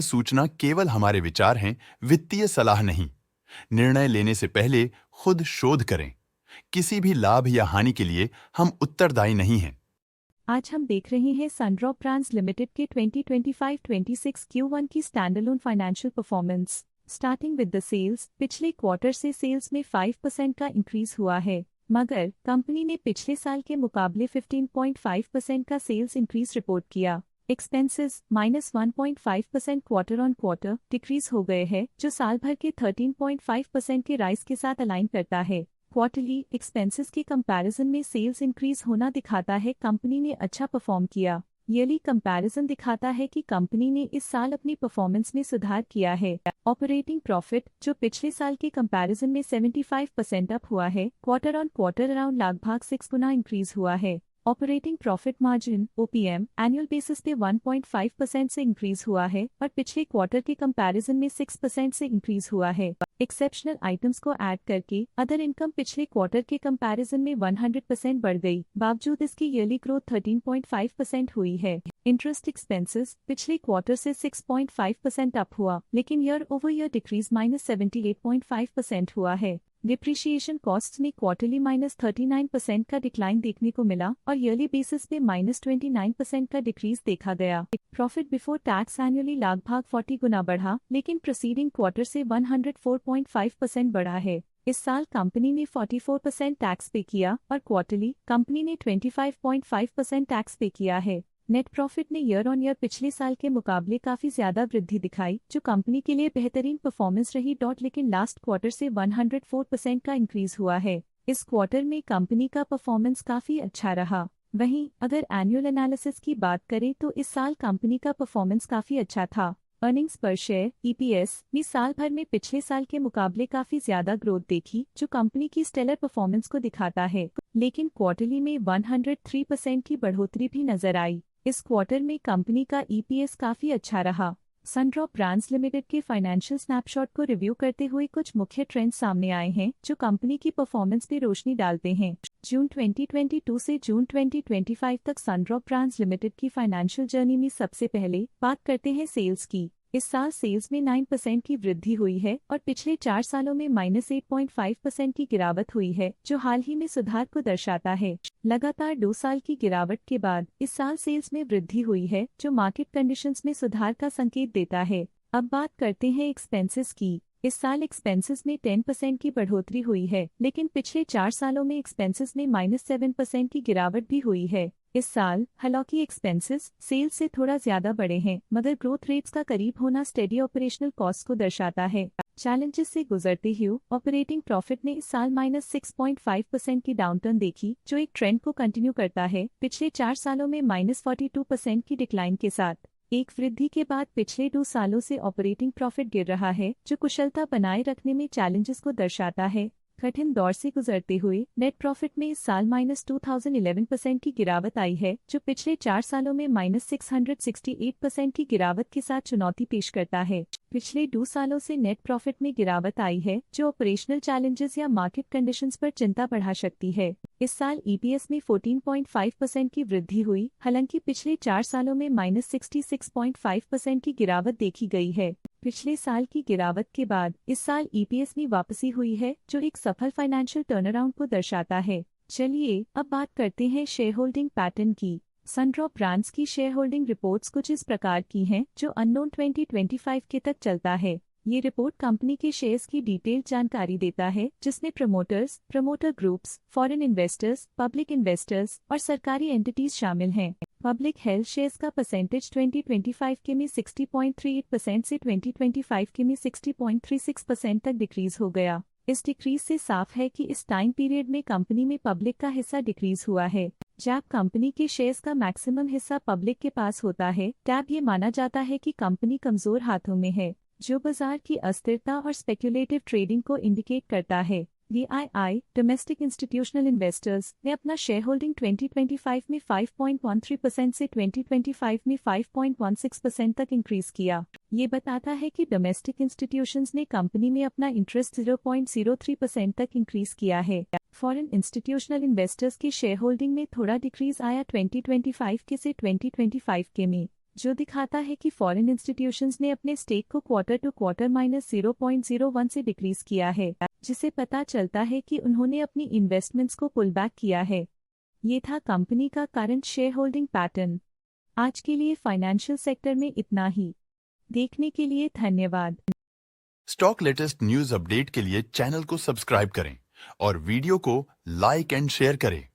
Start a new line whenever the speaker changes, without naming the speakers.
सूचना केवल हमारे विचार हैं, वित्तीय सलाह नहीं। निर्णय लेने से पहले खुद शोध करें। किसी भी लाभ या हानि के लिए हम उत्तरदायी नहीं हैं।
आज हम देख रहे हैं सनड्रॉप ब्रांड्स लिमिटेड के 2025-26 Q1 की standalone financial performance. Starting with the sales, पिछले क्वार्टर से सेल्स में 5% का इंक्रीज हुआ है, मगर कंपनी ने पिछले साल के मुकाबले 15.5% का सेल्स इंक्रीज रिपोर्ट किया। Expenses -1.5% quarter on quarter decrease हो गए हैं, जो साल भर के 13.5% के राइज के साथ अलाइन करता है। क्वार्टरली एक्सपेंसेस के कंपैरिजन में सेल्स इंक्रीज होना दिखाता है कंपनी ने अच्छा परफॉर्म किया। ईयरली कंपैरिजन दिखाता है कि कंपनी ने इस साल अपनी परफॉर्मेंस में सुधार किया है। ऑपरेटिंग प्रॉफिट, जो पिछले साल के कंपैरिजन में 75% अप हुआ है, क्वार्टर ऑन क्वार्टर अराउंड लगभग 6 गुना इंक्रीज हुआ है। Operating profit margin (OPM) annual basis पे 1.5% से इंक्रीज हुआ है और पिछले क्वार्टर के कंपैरिजन में 6% से इंक्रीज हुआ है। एक्सेप्शनल आइटम्स को ऐड करके अदर इनकम पिछले क्वार्टर के कंपैरिजन में 100% बढ़ गई, बावजूद इसकी ईयरली ग्रोथ 13.5% हुई है। इंटरेस्ट एक्सपेंसेस पिछले क्वार्टर से 6.5% अप हुआ, लेकिन ईयर ओवर ईयर डिक्रीज -78.5% हुआ है। डिप्रिशिएशन कॉस्ट्स में क्वार्टरली -39% का डिक्लाइन देखने को मिला और ईयरली बेसिस पे -29% का डिक्रीज देखा गया। प्रॉफिट बिफोर टैक्स एनुअली लगभग 40 गुना बढ़ा, लेकिन प्रीसीडिंग क्वार्टर से 104.5% बढ़ा है। इस साल कंपनी ने 44% टैक्स पे किया और क्वार्टरली कंपनी ने 25.5% टैक्स पे किया है। नेट प्रॉफिट ने ईयर ऑन ईयर पिछले साल के मुकाबले काफी ज्यादा वृद्धि दिखाई, जो कंपनी के लिए बेहतरीन परफॉर्मेंस रही। लेकिन लास्ट क्वार्टर से 104% का इंक्रीज हुआ है। इस क्वार्टर में कंपनी का परफॉर्मेंस काफी अच्छा रहा। वहीं अगर एनुअल एनालिसिस की बात करें तो इस साल कंपनी का परफॉर्मेंस काफी अच्छा था। अर्निंग्स पर शेयर (EPS) में साल भर में पिछले साल के मुकाबले काफी ज्यादा ग्रोथ देखी, जो कंपनी की स्टेलर परफॉर्मेंस को दिखाता है। लेकिन क्वार्टरली में 103% की बढ़ोतरी भी नजर आई। इस क्वार्टर में कंपनी का EPS काफी अच्छा रहा। सनड्रॉप ब्रांड्स लिमिटेड के फाइनेंशियल स्नैपशॉट को रिव्यू करते हुए कुछ मुख्य ट्रेंड्स सामने आए हैं, जो कंपनी की परफॉर्मेंस पे रोशनी डालते हैं। जून 2022 से जून 2025 तक सनड्रॉप ब्रांड्स लिमिटेड की फाइनेंशियल जर्नी में सबसे पहले बात करते हैं सेल्स की। इस साल सेल्स में 9% की वृद्धि हुई है और पिछले 4 सालों में -8.5% की गिरावट हुई है, जो हाल ही में सुधार को दर्शाता है। लगातार 2 साल की गिरावट के बाद इस साल सेल्स में वृद्धि हुई है, जो मार्केट कंडीशंस में सुधार का संकेत देता है। अब बात करते हैं एक्सपेंसेस की। इस साल एक्सपेंसेस में 10% की बढ़ोतरी हुई है, लेकिन पिछले 4 सालों में एक्सपेंसेस में -7% की गिरावट भी हुई है। इस साल हालांकि एक्सपेंसेस सेल्स से थोड़ा ज्यादा बढ़े हैं, मगर ग्रोथ रेट्स का करीब होना स्टेडी ऑपरेशनल कॉस्ट को दर्शाता है। चैलेंजेस से गुजरते हुए ऑपरेटिंग प्रॉफिट ने इस साल -6.5% की डाउनटर्न देखी, जो एक ट्रेंड को कंटिन्यू करता है। पिछले 4 सालों में -42% की डिक्लाइन के साथ एक वृद्धि के बाद पिछले 2 सालों से ऑपरेटिंग प्रॉफिट गिर रहा है, जो कुशलता बनाए रखने में चैलेंजेस को दर्शाता है। कठिन दौर से गुजरते हुए नेट प्रॉफिट में इस साल -2011% की गिरावट आई है, जो पिछले 4 सालों में -668% की गिरावट के साथ चुनौती पेश करता है। पिछले 2 सालों से नेट प्रॉफिट में गिरावट आई है, जो ऑपरेशनल चैलेंजेस या मार्केट कंडीशंस पर चिंता बढ़ा सकती है। इस साल EPS में 14.5% की वृद्धि हुई, हालांकि पिछले 4 सालों में -66.5% की गिरावट देखी गई है। पिछले साल की गिरावट के बाद इस साल EPS में वापसी हुई है, जो एक सफल फाइनेंशियल टर्नअराउंड को दर्शाता है। चलिए अब बात करते हैं शेयर होल्डिंग पैटर्न की। सनड्रॉप ब्रांड्स की शेयर होल्डिंग रिपोर्ट्स कुछ इस प्रकार की हैं, जो अननोन 2025 के तक चलता है। ये रिपोर्ट कंपनी के शेयर्स की डिटेल्ड जानकारी देता है, जिसमें promoters, promoter groups, foreign investors, public investors और सरकारी एंटिटीज शामिल हैं। पब्लिक हेल्थ शेयर्स का परसेंटेज 2025 के में 60.38% से 2025 के में 60.36% तक डिक्रीज हो गया। इस डिक्रीज से साफ है कि इस टाइम पीरियड में कंपनी में पब्लिक का हिस्सा डिक्रीज हुआ है। जब कंपनी के शेयर्स का मैक्सिमम हिस्सा पब्लिक के पास होता है, तब ये माना जाता है कि कंपनी कमजोर हाथों में है, जो बाजार की अस्थिरता और स्पेक्युलेटिव ट्रेडिंग को इंडिकेट करता है। DII डोमेस्टिक इंस्टीट्यूशनल इन्वेस्टर्स ने अपना शेयर होल्डिंग 2025 में 5.13% से 2025 में 5.16% तक इंक्रीज किया। ये बताता है कि डोमेस्टिक इंस्टीट्यूशंस ने कंपनी में अपना इंटरेस्ट 0.03% तक इंक्रीज किया है। फॉरेन इंस्टीट्यूशनल इन्वेस्टर्स की शेयर होल्डिंग में थोड़ा डिक्रीज आया 2025 के से 2025 के में। जो दिखाता है कि फॉरेन इंस्टीट्यूशंस ने अपने स्टेक को क्वार्टर टू क्वार्टर -0.01 से डिक्रीज किया है, जिसे पता चलता है कि उन्होंने अपनी इन्वेस्टमेंट्स को पुल बैक किया है। ये था कंपनी का करंट शेयर होल्डिंग पैटर्न। आज के लिए फाइनेंशियल सेक्टर में इतना ही। देखने के लिए धन्यवाद।
स्टॉक लेटेस्ट न्यूज अपडेट के लिए चैनल को सब्सक्राइब करें और वीडियो को लाइक एंड शेयर करें।